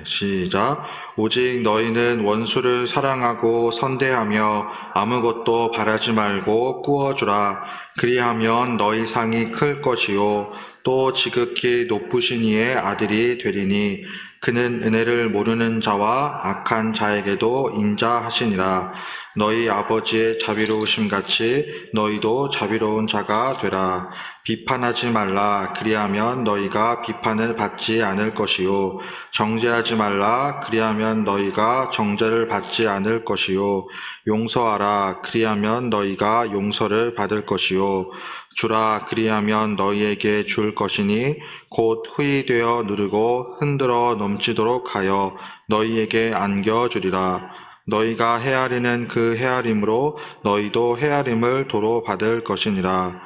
시작. 오직 너희는 원수를 사랑하고 선대하며 아무것도 바라지 말고 꾸어주라. 그리하면 너희 상이 클 것이요 또 지극히 높으신 이의 아들이 되리니 그는 은혜를 모르는 자와 악한 자에게도 인자하시니라. 너희 아버지의 자비로우심 같이 너희도 자비로운 자가 되라. 비판하지 말라. 그리하면 너희가 비판을 받지 않을 것이요 정죄하지 말라. 그리하면 너희가 정죄를 받지 않을 것이요 용서하라. 그리하면 너희가 용서를 받을 것이요 주라. 그리하면 너희에게 줄 것이니 곧 후히 되어 누르고 흔들어 넘치도록 하여 너희에게 안겨주리라. 너희가 헤아리는 그 헤아림으로 너희도 헤아림을 도로 받을 것이니라.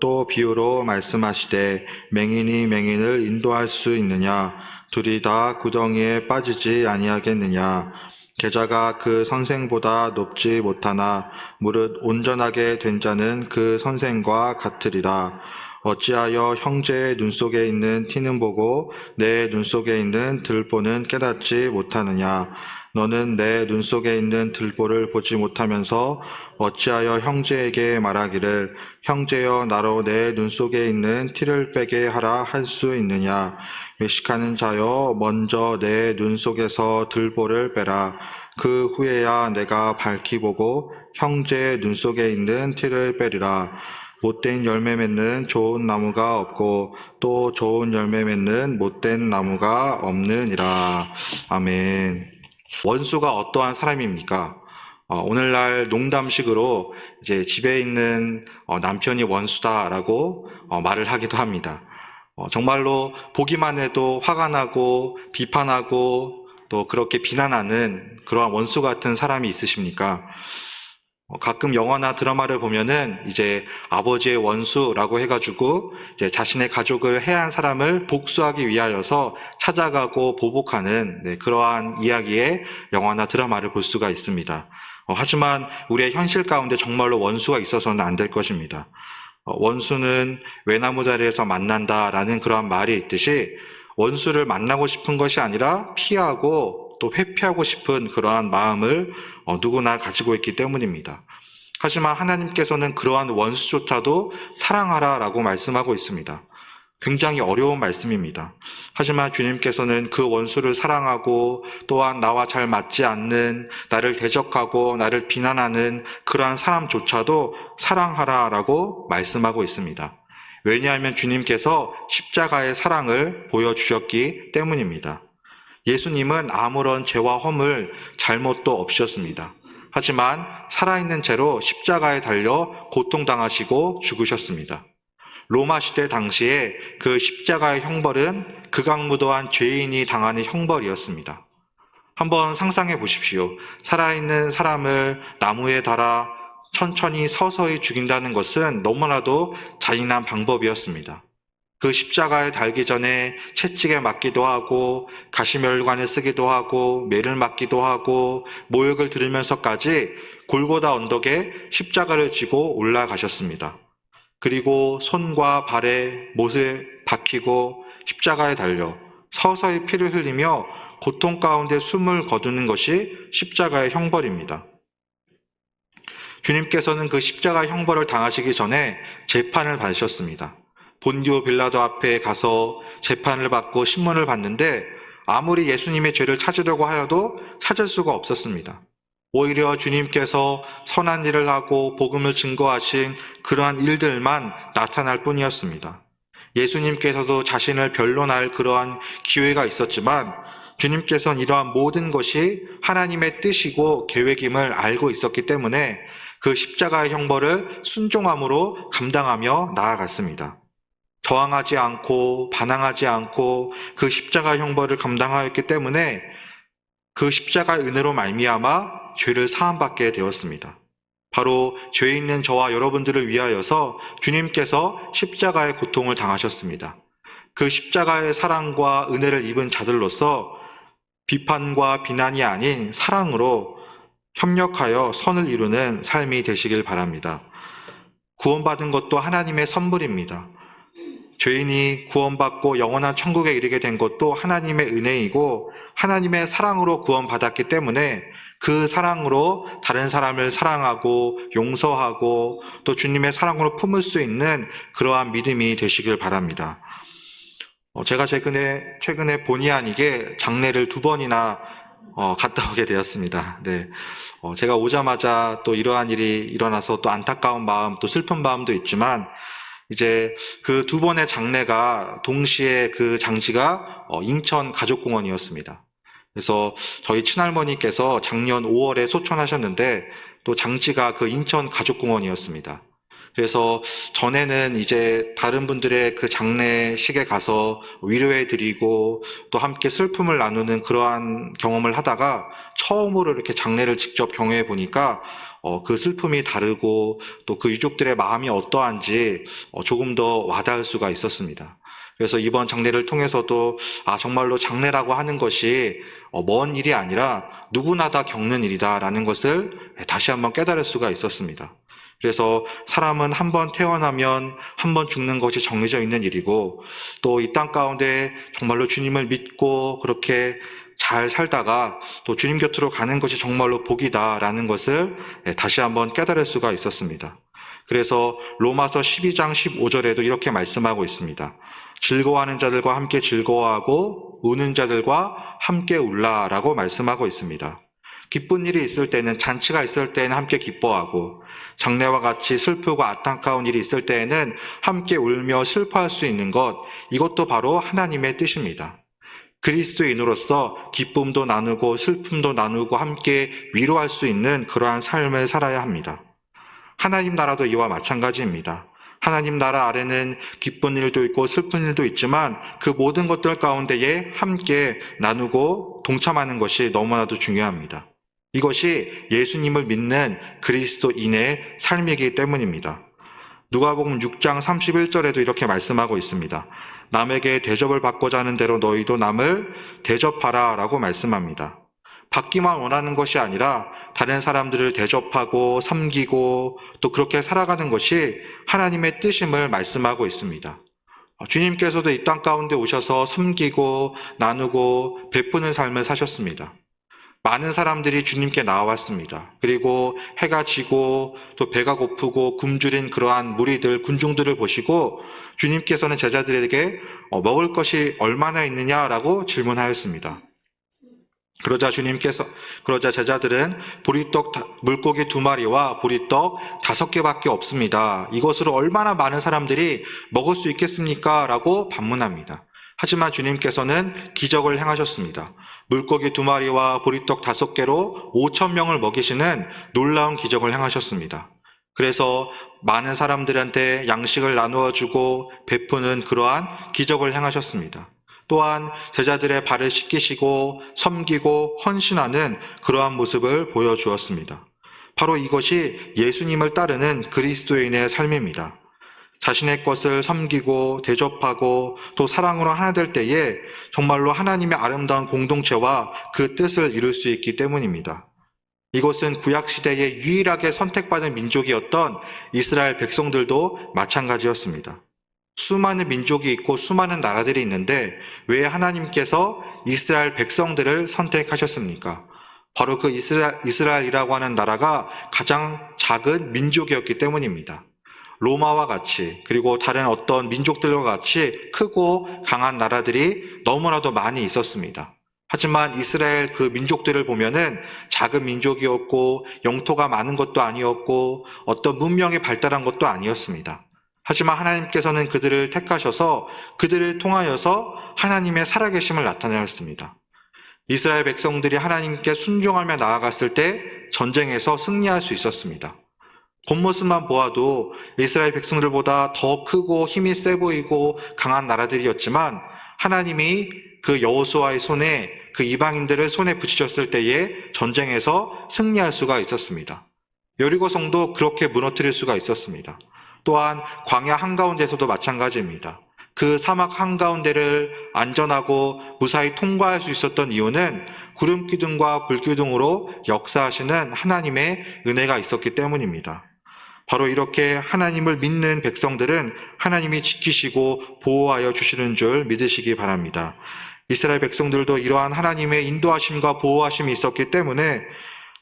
또 비유로 말씀하시되 맹인이 맹인을 인도할 수 있느냐? 둘이 다 구덩이에 빠지지 아니하겠느냐? 계자가 그 선생보다 높지 못하나 무릇 온전하게 된 자는 그 선생과 같으리라. 어찌하여 형제의 눈 속에 있는 티는 보고 내 눈 속에 있는 들보는 깨닫지 못하느냐? 너는 내 눈 속에 있는 들보를 보지 못하면서 어찌하여 형제에게 말하기를 형제여 나로 내 눈 속에 있는 티를 빼게 하라 할 수 있느냐? 외식하는 자여 먼저 내 눈 속에서 들보를 빼라. 그 후에야 내가 밝히 보고 형제의 눈 속에 있는 티를 빼리라. 못된 열매 맺는 좋은 나무가 없고 또 좋은 열매 맺는 못된 나무가 없느니라. 아멘. 원수가 어떠한 사람입니까? 오늘날 농담식으로 이제 집에 있는 남편이 원수다라고 말을 하기도 합니다. 정말로 보기만 해도 화가 나고 비판하고 또 그렇게 비난하는 그러한 원수 같은 사람이 있으십니까? 가끔 영화나 드라마를 보면은 이제 아버지의 원수라고 해가지고 이제 자신의 가족을 해한 사람을 복수하기 위하여서 찾아가고 보복하는 그러한 이야기의 영화나 드라마를 볼 수가 있습니다. 하지만 우리의 현실 가운데 정말로 원수가 있어서는 안 될 것입니다. 원수는 외나무 자리에서 만난다라는 그러한 말이 있듯이 원수를 만나고 싶은 것이 아니라 피하고 또 회피하고 싶은 그러한 마음을 누구나 가지고 있기 때문입니다. 하지만 하나님께서는 그러한 원수조차도 사랑하라라고 말씀하고 있습니다. 굉장히 어려운 말씀입니다. 하지만 주님께서는 그 원수를 사랑하고 또한 나와 잘 맞지 않는 나를 대적하고 나를 비난하는 그러한 사람조차도 사랑하라라고 말씀하고 있습니다. 왜냐하면 주님께서 십자가의 사랑을 보여주셨기 때문입니다. 예수님은 아무런 죄와 허물, 잘못도 없으셨습니다. 하지만 살아있는 채로 십자가에 달려 고통당하시고 죽으셨습니다. 로마 시대 당시에 그 십자가의 형벌은 극악무도한 죄인이 당하는 형벌이었습니다. 한번 상상해 보십시오. 살아있는 사람을 나무에 달아 천천히 서서히 죽인다는 것은 너무나도 잔인한 방법이었습니다. 그 십자가에 달기 전에 채찍에 맞기도 하고 가시멸관을 쓰기도 하고 매를 맞기도 하고 모욕을 들으면서까지 골고다 언덕에 십자가를 지고 올라가셨습니다. 그리고 손과 발에 못을 박히고 십자가에 달려 서서히 피를 흘리며 고통 가운데 숨을 거두는 것이 십자가의 형벌입니다. 주님께서는 그 십자가 형벌을 당하시기 전에 재판을 받으셨습니다. 본디오 빌라도 앞에 가서 재판을 받고 신문을 받는데 아무리 예수님의 죄를 찾으려고 하여도 찾을 수가 없었습니다. 오히려 주님께서 선한 일을 하고 복음을 증거하신 그러한 일들만 나타날 뿐이었습니다. 예수님께서도 자신을 변론할 그러한 기회가 있었지만 주님께서는 이러한 모든 것이 하나님의 뜻이고 계획임을 알고 있었기 때문에 그 십자가의 형벌을 순종함으로 감당하며 나아갔습니다. 저항하지 않고 반항하지 않고 그 십자가 형벌을 감당하였기 때문에 그 십자가의 은혜로 말미암아 죄를 사함받게 되었습니다. 바로 죄 있는 저와 여러분들을 위하여서 주님께서 십자가의 고통을 당하셨습니다. 그 십자가의 사랑과 은혜를 입은 자들로서 비판과 비난이 아닌 사랑으로 협력하여 선을 이루는 삶이 되시길 바랍니다. 구원받은 것도 하나님의 선물입니다. 죄인이 구원받고 영원한 천국에 이르게 된 것도 하나님의 은혜이고 하나님의 사랑으로 구원받았기 때문에 그 사랑으로 다른 사람을 사랑하고 용서하고 또 주님의 사랑으로 품을 수 있는 그러한 믿음이 되시길 바랍니다. 제가 최근에 본의 아니게 장례를 2번이나 갔다 오게 되었습니다. 네. 제가 오자마자 또 이러한 일이 일어나서 또 안타까운 마음, 또 슬픈 마음도 있지만, 이제 그 2번의 장례가 동시에 그 장지가 인천 가족공원이었습니다. 그래서 저희 친할머니께서 작년 5월에 소천하셨는데, 또 장지가 그 인천 가족공원이었습니다. 그래서 전에는 이제 다른 분들의 그 장례식에 가서 위로해드리고 또 함께 슬픔을 나누는 그러한 경험을 하다가 처음으로 이렇게 장례를 직접 경험해 보니까 그 슬픔이 다르고 또 그 유족들의 마음이 어떠한지 조금 더 와닿을 수가 있었습니다. 그래서 이번 장례를 통해서도 정말로 장례라고 하는 것이 먼 일이 아니라 누구나 다 겪는 일이다라는 것을 다시 한번 깨달을 수가 있었습니다. 그래서 사람은 한 번 태어나면 한 번 죽는 것이 정해져 있는 일이고 또 이 땅 가운데 정말로 주님을 믿고 그렇게 잘 살다가 또 주님 곁으로 가는 것이 정말로 복이다라는 것을 다시 한번 깨달을 수가 있었습니다. 그래서 로마서 12장 15절에도 이렇게 말씀하고 있습니다. 즐거워하는 자들과 함께 즐거워하고 우는 자들과 함께 울라라고 말씀하고 있습니다. 기쁜 일이 있을 때는, 잔치가 있을 때는 함께 기뻐하고 장례와 같이 슬프고 안타까운 일이 있을 때에는 함께 울며 슬퍼할 수 있는 것, 이것도 바로 하나님의 뜻입니다. 그리스도인으로서 기쁨도 나누고 슬픔도 나누고 함께 위로할 수 있는 그러한 삶을 살아야 합니다. 하나님 나라도 이와 마찬가지입니다. 하나님 나라 아래는 기쁜 일도 있고 슬픈 일도 있지만 그 모든 것들 가운데에 함께 나누고 동참하는 것이 너무나도 중요합니다. 이것이 예수님을 믿는 그리스도인의 삶이기 때문입니다. 누가복음 6장 31절에도 이렇게 말씀하고 있습니다. 남에게 대접을 받고자 하는 대로 너희도 남을 대접하라 라고 말씀합니다. 받기만 원하는 것이 아니라 다른 사람들을 대접하고 섬기고 또 그렇게 살아가는 것이 하나님의 뜻임을 말씀하고 있습니다. 주님께서도 이 땅 가운데 오셔서 섬기고 나누고 베푸는 삶을 사셨습니다. 많은 사람들이 주님께 나와왔습니다. 그리고 해가 지고 또 배가 고프고 굶주린 그러한 무리들, 군중들을 보시고 주님께서는 제자들에게 먹을 것이 얼마나 있느냐라고 질문하였습니다. 그러자 제자들은 물고기 2마리와 보리떡 5개밖에 없습니다. 이것으로 얼마나 많은 사람들이 먹을 수 있겠습니까? 라고 반문합니다. 하지만 주님께서는 기적을 행하셨습니다. 물고기 2마리와 보리떡 5개로 5,000명을 먹이시는 놀라운 기적을 행하셨습니다. 그래서 많은 사람들한테 양식을 나누어 주고 베푸는 그러한 기적을 행하셨습니다. 또한 제자들의 발을 씻기시고 섬기고 헌신하는 그러한 모습을 보여주었습니다. 바로 이것이 예수님을 따르는 그리스도인의 삶입니다. 자신의 것을 섬기고 대접하고 또 사랑으로 하나 될 때에 정말로 하나님의 아름다운 공동체와 그 뜻을 이룰 수 있기 때문입니다. 이것은 구약시대에 유일하게 선택받은 민족이었던 이스라엘 백성들도 마찬가지였습니다. 수많은 민족이 있고 수많은 나라들이 있는데 왜 하나님께서 이스라엘 백성들을 선택하셨습니까? 바로 그 이스라엘이라고 하는 나라가 가장 작은 민족이었기 때문입니다. 로마와 같이 그리고 다른 어떤 민족들과 같이 크고 강한 나라들이 너무나도 많이 있었습니다. 하지만 이스라엘 그 민족들을 보면은 작은 민족이었고 영토가 많은 것도 아니었고 어떤 문명이 발달한 것도 아니었습니다. 하지만 하나님께서는 그들을 택하셔서 그들을 통하여서 하나님의 살아계심을 나타내었습니다. 이스라엘 백성들이 하나님께 순종하며 나아갔을 때 전쟁에서 승리할 수 있었습니다. 겉모습만 보아도 이스라엘 백성들보다 더 크고 힘이 세 보이고 강한 나라들이었지만 하나님이 그 여호수아의 손에 그 이방인들을 손에 붙이셨을 때에 전쟁에서 승리할 수가 있었습니다. 여리고 성도 그렇게 무너뜨릴 수가 있었습니다. 또한 광야 한가운데서도 마찬가지입니다. 그 사막 한가운데를 안전하고 무사히 통과할 수 있었던 이유는 구름 기둥과 불 기둥으로 역사하시는 하나님의 은혜가 있었기 때문입니다. 바로 이렇게 하나님을 믿는 백성들은 하나님이 지키시고 보호하여 주시는 줄 믿으시기 바랍니다. 이스라엘 백성들도 이러한 하나님의 인도하심과 보호하심이 있었기 때문에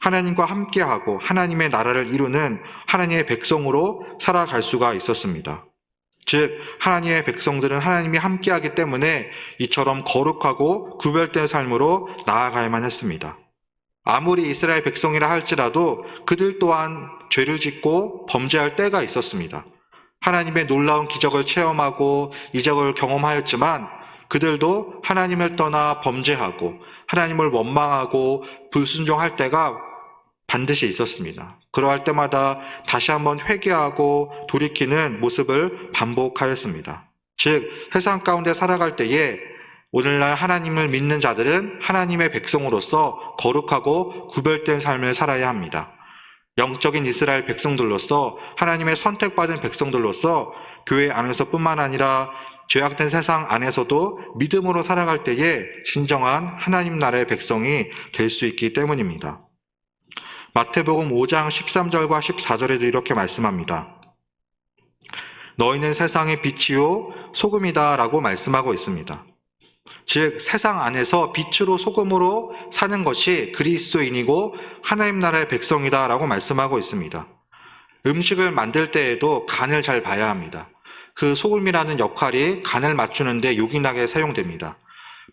하나님과 함께하고 하나님의 나라를 이루는 하나님의 백성으로 살아갈 수가 있었습니다. 즉 하나님의 백성들은 하나님이 함께하기 때문에 이처럼 거룩하고 구별된 삶으로 나아가야만 했습니다. 아무리 이스라엘 백성이라 할지라도 그들 또한 죄를 짓고 범죄할 때가 있었습니다. 하나님의 놀라운 기적을 체험하고 이적을 경험하였지만 그들도 하나님을 떠나 범죄하고 하나님을 원망하고 불순종할 때가 반드시 있었습니다. 그러할 때마다 다시 한번 회개하고 돌이키는 모습을 반복하였습니다. 즉 세상 가운데 살아갈 때에 오늘날 하나님을 믿는 자들은 하나님의 백성으로서 거룩하고 구별된 삶을 살아야 합니다. 영적인 이스라엘 백성들로서 하나님의 선택받은 백성들로서 교회 안에서뿐만 아니라 죄악된 세상 안에서도 믿음으로 살아갈 때에 진정한 하나님 나라의 백성이 될 수 있기 때문입니다. 마태복음 5장 13절과 14절에도 이렇게 말씀합니다. 너희는 세상의 빛이요 소금이다 라고 말씀하고 있습니다. 즉 세상 안에서 빛으로 소금으로 사는 것이 그리스도인이고 하나님 나라의 백성이다 라고 말씀하고 있습니다. 음식을 만들 때에도 간을 잘 봐야 합니다. 그 소금이라는 역할이 간을 맞추는데 요긴하게 사용됩니다.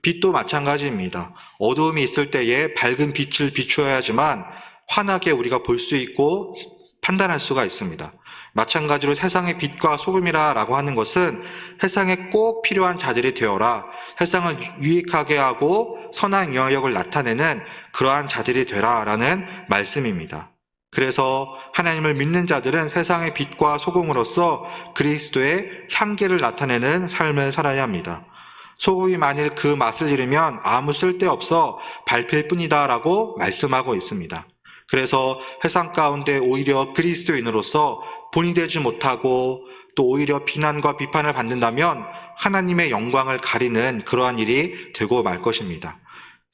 빛도 마찬가지입니다. 어두움이 있을 때에 밝은 빛을 비추어야지만 환하게 우리가 볼 수 있고 판단할 수가 있습니다. 마찬가지로 세상의 빛과 소금이라고 하는 것은 세상에 꼭 필요한 자들이 되어라. 세상을 유익하게 하고 선한 영역을 나타내는 그러한 자들이 되라라는 말씀입니다. 그래서 하나님을 믿는 자들은 세상의 빛과 소금으로서 그리스도의 향기를 나타내는 삶을 살아야 합니다. 소금이 만일 그 맛을 잃으면 아무 쓸데없어 밟힐 뿐이다라고 말씀하고 있습니다. 그래서 세상 가운데 오히려 그리스도인으로서 본이 되지 못하고 또 오히려 비난과 비판을 받는다면 하나님의 영광을 가리는 그러한 일이 되고 말 것입니다.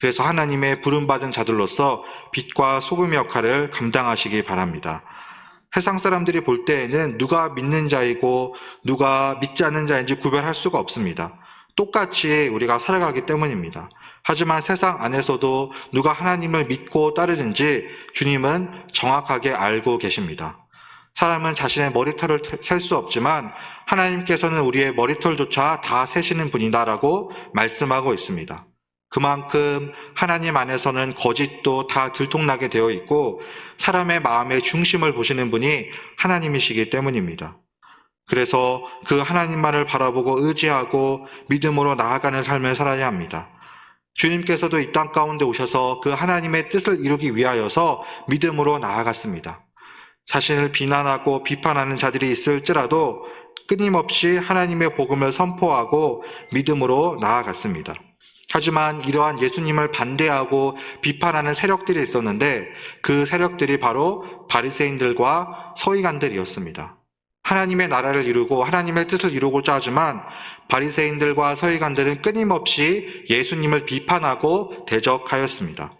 그래서 하나님의 부름받은 자들로서 빛과 소금의 역할을 감당하시기 바랍니다. 세상 사람들이 볼 때에는 누가 믿는 자이고 누가 믿지 않는 자인지 구별할 수가 없습니다. 똑같이 우리가 살아가기 때문입니다. 하지만 세상 안에서도 누가 하나님을 믿고 따르는지 주님은 정확하게 알고 계십니다. 사람은 자신의 머리털을 셀 수 없지만 하나님께서는 우리의 머리털조차 다 세시는 분이다라고 말씀하고 있습니다. 그만큼 하나님 안에서는 거짓도 다 들통나게 되어 있고 사람의 마음의 중심을 보시는 분이 하나님이시기 때문입니다. 그래서 그 하나님만을 바라보고 의지하고 믿음으로 나아가는 삶을 살아야 합니다. 주님께서도 이 땅 가운데 오셔서 그 하나님의 뜻을 이루기 위하여서 믿음으로 나아갔습니다. 자신을 비난하고 비판하는 자들이 있을지라도 끊임없이 하나님의 복음을 선포하고 믿음으로 나아갔습니다. 하지만 이러한 예수님을 반대하고 비판하는 세력들이 있었는데 그 세력들이 바로 바리새인들과 서기관들이었습니다. 하나님의 나라를 이루고 하나님의 뜻을 이루고자 하지만 바리새인들과 서기관들은 끊임없이 예수님을 비판하고 대적하였습니다.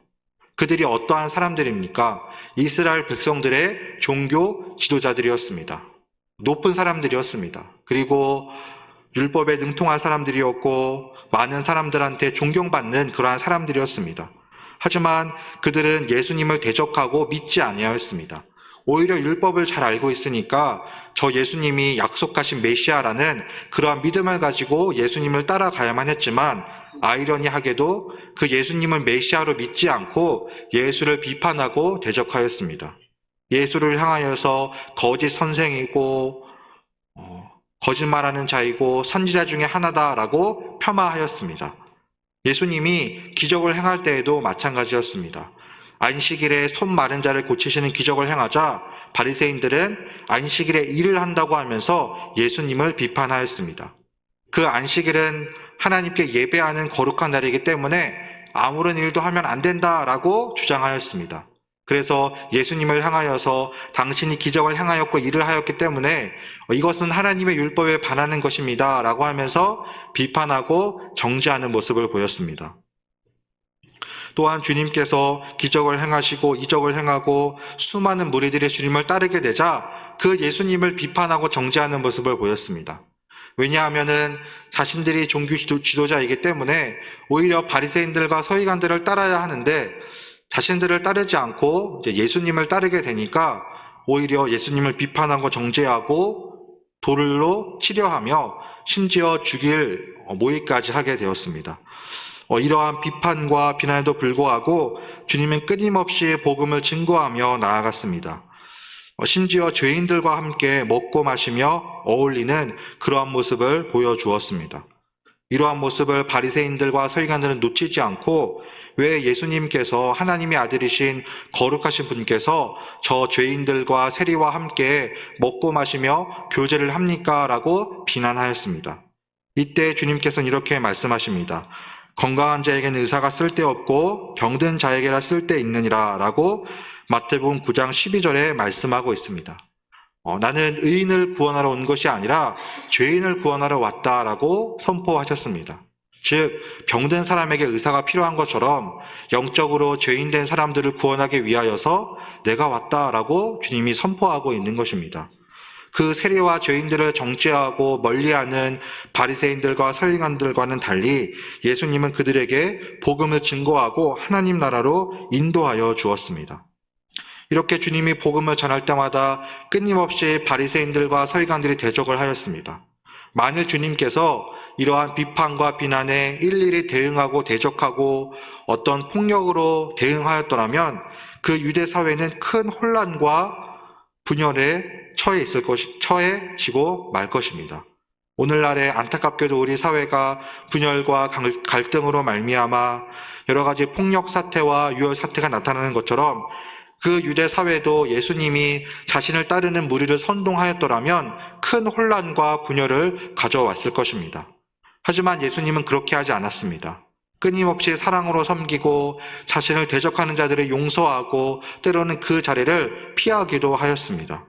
그들이 어떠한 사람들입니까? 이스라엘 백성들의 종교 지도자들이었습니다. 높은 사람들이었습니다. 그리고 율법에 능통한 사람들이었고 많은 사람들한테 존경받는 그러한 사람들이었습니다. 하지만 그들은 예수님을 대적하고 믿지 아니하였습니다. 오히려 율법을 잘 알고 있으니까 저 예수님이 약속하신 메시아라는 그러한 믿음을 가지고 예수님을 따라가야만 했지만 아이러니하게도 그 예수님을 메시아로 믿지 않고 예수를 비판하고 대적하였습니다. 예수를 향하여서 거짓 선생이고 거짓말하는 자이고 선지자 중에 하나다라고 폄하하였습니다. 예수님이 기적을 행할 때에도 마찬가지였습니다. 안식일에 손 마른 자를 고치시는 기적을 행하자 바리새인들은 안식일에 일을 한다고 하면서 예수님을 비판하였습니다. 그 안식일은 하나님께 예배하는 거룩한 날이기 때문에 아무런 일도 하면 안 된다라고 주장하였습니다. 그래서 예수님을 향하여서 당신이 기적을 행하였고 일을 하였기 때문에 이것은 하나님의 율법에 반하는 것입니다 라고 하면서 비판하고 정죄하는 모습을 보였습니다. 또한 주님께서 기적을 행하시고 이적을 행하고 수많은 무리들이 주님을 따르게 되자 그 예수님을 비판하고 정죄하는 모습을 보였습니다. 왜냐하면은 자신들이 종교 지도자이기 때문에 오히려 바리새인들과 서기관들을 따라야 하는데 자신들을 따르지 않고 이제 예수님을 따르게 되니까 오히려 예수님을 비판하고 정죄하고 돌로 치려하며 심지어 죽일 모의까지 하게 되었습니다. 이러한 비판과 비난에도 불구하고 주님은 끊임없이 복음을 증거하며 나아갔습니다. 심지어 죄인들과 함께 먹고 마시며 어울리는 그러한 모습을 보여주었습니다. 이러한 모습을 바리새인들과 서기관들은 놓치지 않고 왜 예수님께서 하나님의 아들이신 거룩하신 분께서 저 죄인들과 세리와 함께 먹고 마시며 교제를 합니까? 라고 비난하였습니다. 이때 주님께서는 이렇게 말씀하십니다. 건강한 자에게는 의사가 쓸데없고 병든 자에게라 쓸데있느니라 라고 마태복음 9장 12절에 말씀하고 있습니다. 나는 의인을 구원하러 온 것이 아니라 죄인을 구원하러 왔다라고 선포하셨습니다. 즉 병든 사람에게 의사가 필요한 것처럼 영적으로 죄인된 사람들을 구원하기 위하여서 내가 왔다라고 주님이 선포하고 있는 것입니다. 그 세리와 죄인들을 정죄하고 멀리하는 바리새인들과 서기관들과는 달리 예수님은 그들에게 복음을 증거하고 하나님 나라로 인도하여 주었습니다. 이렇게 주님이 복음을 전할 때마다 끊임없이 바리새인들과 서기관들이 대적을 하였습니다. 만일 주님께서 이러한 비판과 비난에 일일이 대응하고 대적하고 어떤 폭력으로 대응하였더라면 그 유대 사회는 큰 혼란과 분열에 처해지고 말 것입니다. 오늘날에 안타깝게도 우리 사회가 분열과 갈등으로 말미암아 여러 가지 폭력 사태와 유혈 사태가 나타나는 것처럼 그 유대 사회도 예수님이 자신을 따르는 무리를 선동하였더라면 큰 혼란과 분열을 가져왔을 것입니다. 하지만 예수님은 그렇게 하지 않았습니다. 끊임없이 사랑으로 섬기고 자신을 대적하는 자들을 용서하고 때로는 그 자리를 피하기도 하였습니다.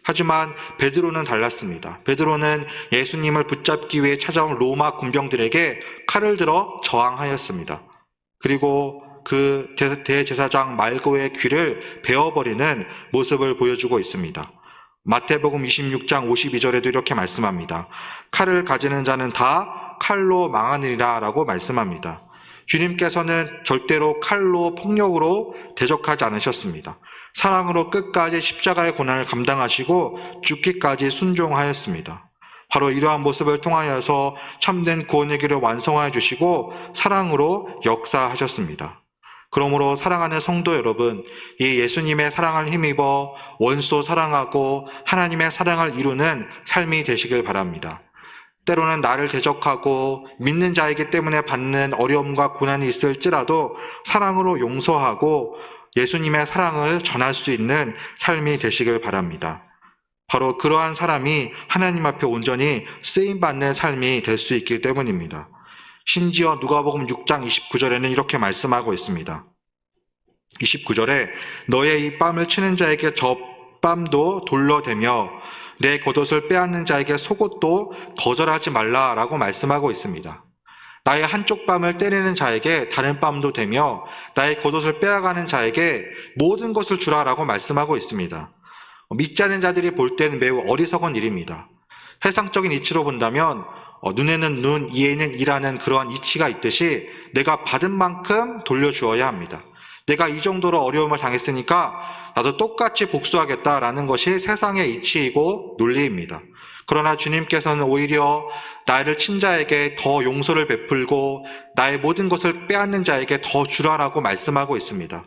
하지만 베드로는 달랐습니다. 베드로는 예수님을 붙잡기 위해 찾아온 로마 군병들에게 칼을 들어 저항하였습니다. 그리고 그 대제사장 말고의 귀를 베어버리는 모습을 보여주고 있습니다. 마태복음 26장 52절에도 이렇게 말씀합니다. 칼을 가지는 자는 다 칼로 망하느니라 라고 말씀합니다. 주님께서는 절대로 칼로 폭력으로 대적하지 않으셨습니다. 사랑으로 끝까지 십자가의 고난을 감당하시고 죽기까지 순종하였습니다. 바로 이러한 모습을 통하여서 참된 구원의 길을 완성하여 주시고 사랑으로 역사하셨습니다. 그러므로 사랑하는 성도 여러분, 이 예수님의 사랑을 힘입어 원수 사랑하고 하나님의 사랑을 이루는 삶이 되시길 바랍니다. 때로는 나를 대적하고 믿는 자이기 때문에 받는 어려움과 고난이 있을지라도 사랑으로 용서하고 예수님의 사랑을 전할 수 있는 삶이 되시길 바랍니다. 바로 그러한 사람이 하나님 앞에 온전히 쓰임받는 삶이 될 수 있기 때문입니다. 심지어 누가복음 6장 29절에는 이렇게 말씀하고 있습니다. 29절에 너의 이 뺨을 치는 자에게 저 뺨도 돌로 대며 내 겉옷을 빼앗는 자에게 속옷도 거절하지 말라라고 말씀하고 있습니다. 나의 한쪽 뺨을 때리는 자에게 다른 뺨도 대며 나의 겉옷을 빼앗가는 자에게 모든 것을 주라라고 말씀하고 있습니다. 믿지 않는 자들이 볼 때는 매우 어리석은 일입니다. 세상적인 이치로 본다면 눈에는 눈, 이에는 이라는 그러한 이치가 있듯이 내가 받은 만큼 돌려주어야 합니다. 내가 이 정도로 어려움을 당했으니까 나도 똑같이 복수하겠다라는 것이 세상의 이치이고 논리입니다. 그러나 주님께서는 오히려 나를 친 자에게 더 용서를 베풀고 나의 모든 것을 빼앗는 자에게 더 주라라고 말씀하고 있습니다.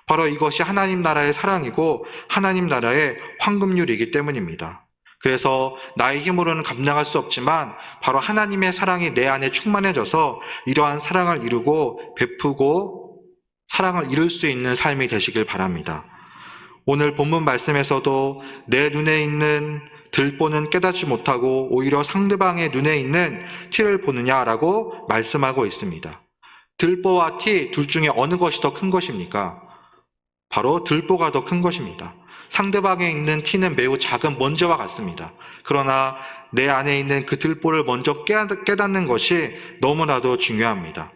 바로 이것이 하나님 나라의 사랑이고 하나님 나라의 황금률이기 때문입니다. 그래서 나의 힘으로는 감당할 수 없지만 바로 하나님의 사랑이 내 안에 충만해져서 이러한 사랑을 이루고 베푸고 사랑을 이룰 수 있는 삶이 되시길 바랍니다. 오늘 본문 말씀에서도 내 눈에 있는 들보는 깨닫지 못하고 오히려 상대방의 눈에 있는 티를 보느냐라고 말씀하고 있습니다. 들보와 티 둘 중에 어느 것이 더 큰 것입니까? 바로 들보가 더 큰 것입니다. 상대방에 있는 티는 매우 작은 먼지와 같습니다. 그러나 내 안에 있는 그 들보를 먼저 깨닫는 것이 너무나도 중요합니다.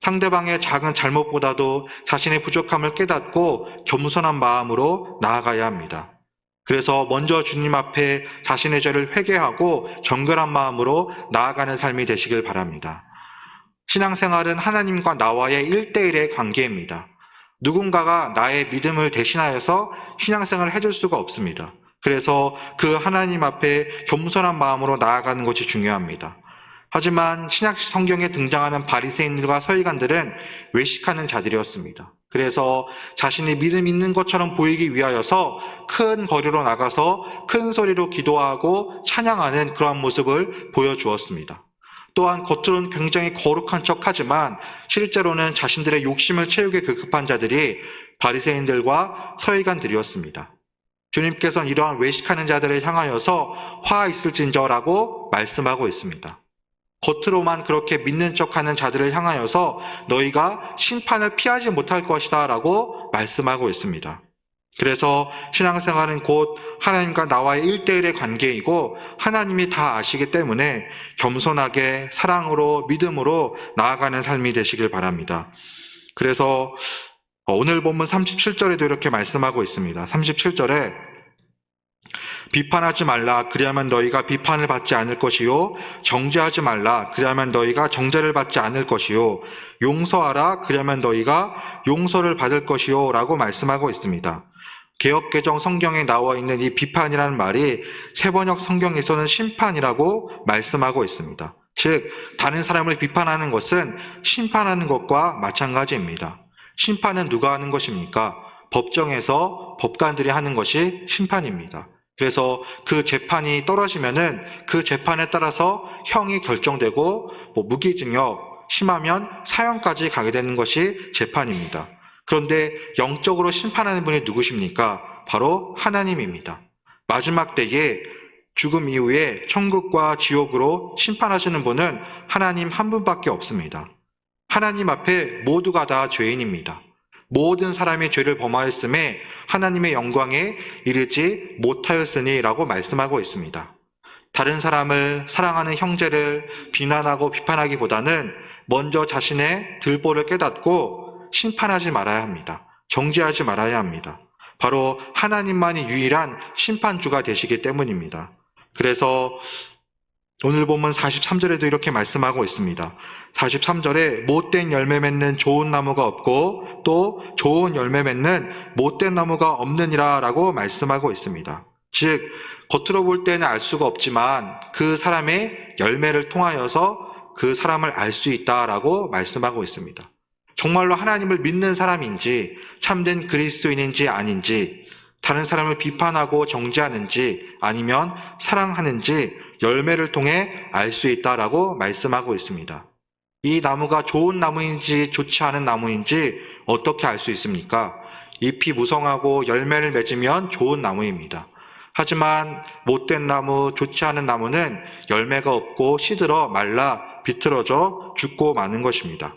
상대방의 작은 잘못보다도 자신의 부족함을 깨닫고 겸손한 마음으로 나아가야 합니다. 그래서 먼저 주님 앞에 자신의 죄를 회개하고 정결한 마음으로 나아가는 삶이 되시길 바랍니다. 신앙생활은 하나님과 나와의 1대1의 관계입니다. 누군가가 나의 믿음을 대신하여서 신앙생활을 해줄 수가 없습니다. 그래서 그 하나님 앞에 겸손한 마음으로 나아가는 것이 중요합니다. 하지만 신약 성경에 등장하는 바리새인들과 서기관들은 외식하는 자들이었습니다. 그래서 자신이 믿음 있는 것처럼 보이기 위하여서 큰 거리로 나가서 큰 소리로 기도하고 찬양하는 그러한 모습을 보여주었습니다. 또한 겉으로는 굉장히 거룩한 척하지만 실제로는 자신들의 욕심을 채우기 급급한 자들이 바리새인들과 서기관들이었습니다. 주님께서는 이러한 외식하는 자들을 향하여서 화 있을진저라고 말씀하고 있습니다. 겉으로만 그렇게 믿는 척하는 자들을 향하여서 너희가 심판을 피하지 못할 것이다 라고 말씀하고 있습니다. 그래서 신앙생활은 곧 하나님과 나와의 1대1의 관계이고 하나님이 다 아시기 때문에 겸손하게 사랑으로 믿음으로 나아가는 삶이 되시길 바랍니다. 그래서 오늘 본문 37절에도 이렇게 말씀하고 있습니다. 37절에 비판하지 말라 그리하면 너희가 비판을 받지 않을 것이요 정죄하지 말라 그리하면 너희가 정죄를 받지 않을 것이요 용서하라 그리하면 너희가 용서를 받을 것이요 라고 말씀하고 있습니다. 개역개정 성경에 나와 있는 이 비판이라는 말이 세번역 성경에서는 심판이라고 말씀하고 있습니다. 즉 다른 사람을 비판하는 것은 심판하는 것과 마찬가지입니다. 심판은 누가 하는 것입니까? 법정에서 법관들이 하는 것이 심판입니다. 그래서 그 재판이 떨어지면은 그 재판에 따라서 형이 결정되고 무기징역, 심하면 사형까지 가게 되는 것이 재판입니다. 그런데 영적으로 심판하는 분이 누구십니까? 바로 하나님입니다. 마지막 때에 죽음 이후에 천국과 지옥으로 심판하시는 분은 하나님 한 분밖에 없습니다. 하나님 앞에 모두가 다 죄인입니다. 모든 사람이 죄를 범하였음에 하나님의 영광에 이르지 못하였으니 라고 말씀하고 있습니다. 다른 사람을 사랑하는 형제를 비난하고 비판하기보다는 먼저 자신의 들보를 깨닫고 심판하지 말아야 합니다. 정죄하지 말아야 합니다. 바로 하나님만이 유일한 심판주가 되시기 때문입니다. 그래서 오늘 본문 43절에도 이렇게 말씀하고 있습니다. 43절에 못된 열매 맺는 좋은 나무가 없고 또 좋은 열매 맺는 못된 나무가 없느니라 라고 말씀하고 있습니다. 즉 겉으로 볼 때는 알 수가 없지만 그 사람의 열매를 통하여서 그 사람을 알 수 있다라고 말씀하고 있습니다. 정말로 하나님을 믿는 사람인지 참된 그리스도인인지 아닌지 다른 사람을 비판하고 정죄하는지 아니면 사랑하는지 열매를 통해 알 수 있다라고 말씀하고 있습니다. 이 나무가 좋은 나무인지 좋지 않은 나무인지 어떻게 알 수 있습니까? 잎이 무성하고 열매를 맺으면 좋은 나무입니다. 하지만 못된 나무, 좋지 않은 나무는 열매가 없고 시들어 말라 비틀어져 죽고 마는 것입니다.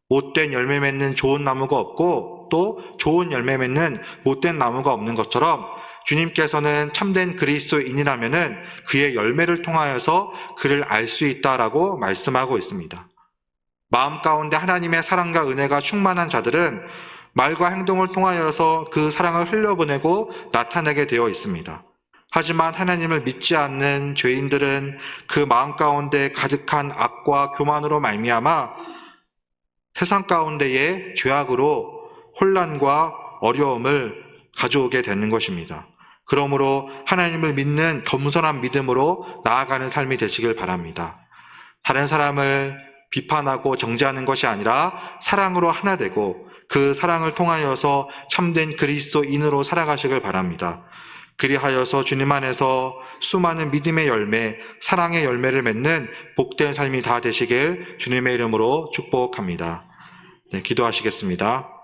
못된 열매 맺는 좋은 나무가 없고 또 좋은 열매 맺는 못된 나무가 없는 것처럼 주님께서는 참된 그리스도인이라면은 그의 열매를 통하여서 그를 알 수 있다라고 말씀하고 있습니다. 마음 가운데 하나님의 사랑과 은혜가 충만한 자들은 말과 행동을 통하여서 그 사랑을 흘려보내고 나타내게 되어 있습니다. 하지만 하나님을 믿지 않는 죄인들은 그 마음 가운데 가득한 악과 교만으로 말미암아 세상 가운데의 죄악으로 혼란과 어려움을 가져오게 되는 것입니다. 그러므로 하나님을 믿는 겸손한 믿음으로 나아가는 삶이 되시길 바랍니다. 다른 사람을 비판하고 정죄하는 것이 아니라 사랑으로 하나 되고 그 사랑을 통하여서 참된 그리스도인으로 살아가시길 바랍니다. 그리하여서 주님 안에서 수많은 믿음의 열매, 사랑의 열매를 맺는 복된 삶이 다 되시길 주님의 이름으로 축복합니다. 네, 기도하시겠습니다.